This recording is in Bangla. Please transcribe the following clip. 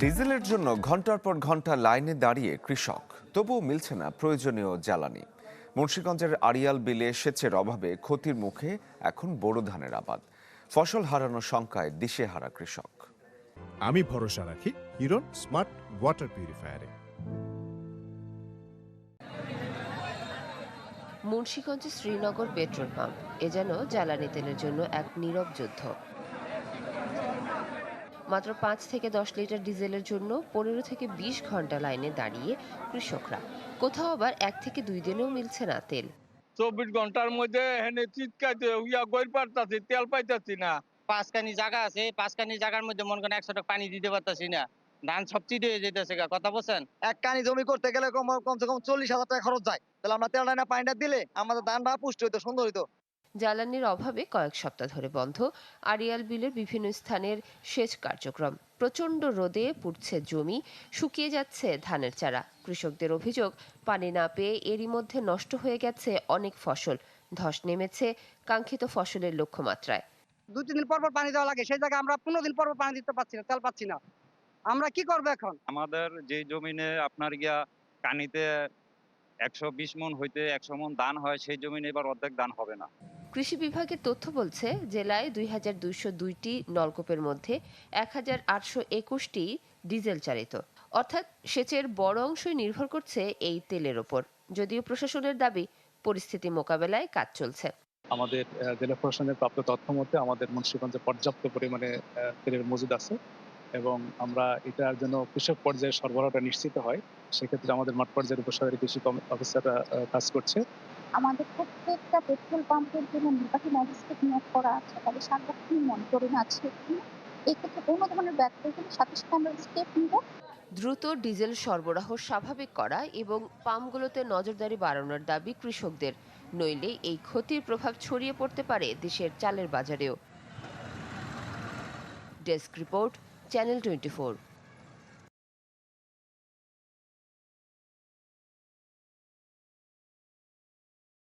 ডিজেলের জন্য ঘন্টার পর ঘন্টা লাইনে দাঁড়িয়ে কৃষক, তবুও মিলছে না প্রয়োজনীয় জ্বালানি। মুন্সিগঞ্জের আড়িয়াল বিলে সেচের অভাবে ক্ষতির মুখে এখন বোরো ধানের আবাদ। ফসল হারানোর শঙ্কায় দিশেহারা কৃষক। আমি ভরসা রাখি হিরন স্মার্ট ওয়াটার পিউরিফায়ারে। মুন্সিগঞ্জে শ্রীনগর পেট্রোল পাম্প এ যেন জ্বালানি তেলের জন্য এক নীরব যুদ্ধ। মাত্র ৫ থেকে ১০ লিটার ডিজেলের জন্য ১৫ থেকে ২০ ঘন্টা লাইনে দাঁড়িয়ে কৃষকরা। কোথাও আবার ১ থেকে ২ দিনেও মিলছে না তেল। ২৪ ঘন্টার মধ্যে হেনে চিৎকাইতে গইর পারতাছি, তেল পাইতাছি না। ৫ কানি জায়গা আছে, ৫ কানি জায়গার মধ্যে মনে করেন ১০০ টাকা পানি দিতে পারতাছি না। ধান সব চিটে হয়ে যেতেছে, কথা বলছেন। এক কানি জমি করতে গেলে কমসে কম ৪০,০০০ টাকা খরচ যায়। তাহলে আমরা তেল না পানিটা দিলে আমাদের ধান বা পুষ্ট হইতো, সুন্দর হইতো। জ্বালানির অভাবে কয়েক সপ্তাহ ধরে বন্ধ আড়িয়াল বিলের বিভিন্ন স্থানের সেচ কার্যক্রম। প্রচণ্ড রোদে পুড়ছে জমি, শুকিয়ে যাচ্ছে ধানের চারা। কৃষকদের অভিযোগ, পানি না পেয়ে এরই মধ্যে নষ্ট হয়ে গেছে অনেক ফসল। ধস নেমেছে কাঙ্ক্ষিত ফসলের লক্ষ্যমাত্রায়। ২-৩ দিন পর পর পানি দেওয়া লাগে, সেই জায়গায় আমরা ১৫ দিন পর পর পানি দিতে পারছি না, তেল পাচ্ছি না। আমরা কি করবো এখন? আমাদের যে জমিনে আপনার কানিতে ১২০ মণ হইতে ১০০ মণ ধান হয়, সেই জমিনে এবার অর্ধেক ধান হবে না। কৃষি বিভাগের তথ্য বলছে, জেলায় ২,২০২টি নলকূপের মধ্যে ১,৮২১টি ডিজেল চালিত। অর্থাৎ সেচের বড় অংশই নির্ভর করছে এই তেলের ওপর। যদিও প্রশাসনের দাবি, পরিস্থিতি মোকাবেলায় কাজ চলছে। আমাদের জেলা প্রশাসনের প্রাপ্ত তথ্য মতে আমাদের মুন্সিগঞ্জে পর্যাপ্ত পরিমাণে তেলের মজুদ আছে এবং আমরা এটার জন্য কৃষক পর্যায়ে সরবরাহটা নিশ্চিত হয়। সেক্ষেত্রে আমাদের মাঠ পর্যায়ের উপসাগরী কৃষি অফিসাররা কাজ করছে। আমাদের প্রত্যেকটা পেট্রোল পাম্পের জন্য নির্বাহী ম্যাজিস্ট্রেট নিয়োগ করা আছে, তাদের সাংগঠনিক মনিটরিং আছে। এক্ষেত্রে কোনো ধরনের ব্যত্যয় হলে সাথে সাথে আমরা স্টেপ নিব। দ্রুত ডিজেল সরবরাহ স্বাভাবিক করা এবং পাম্পগুলোতে নজরদারি বাড়ানোর দাবি কৃষকদের। নইলে এই ক্ষতির প্রভাব ছড়িয়ে পড়তে পারে দেশের চালের বাজারেও। Desk report, channel 24।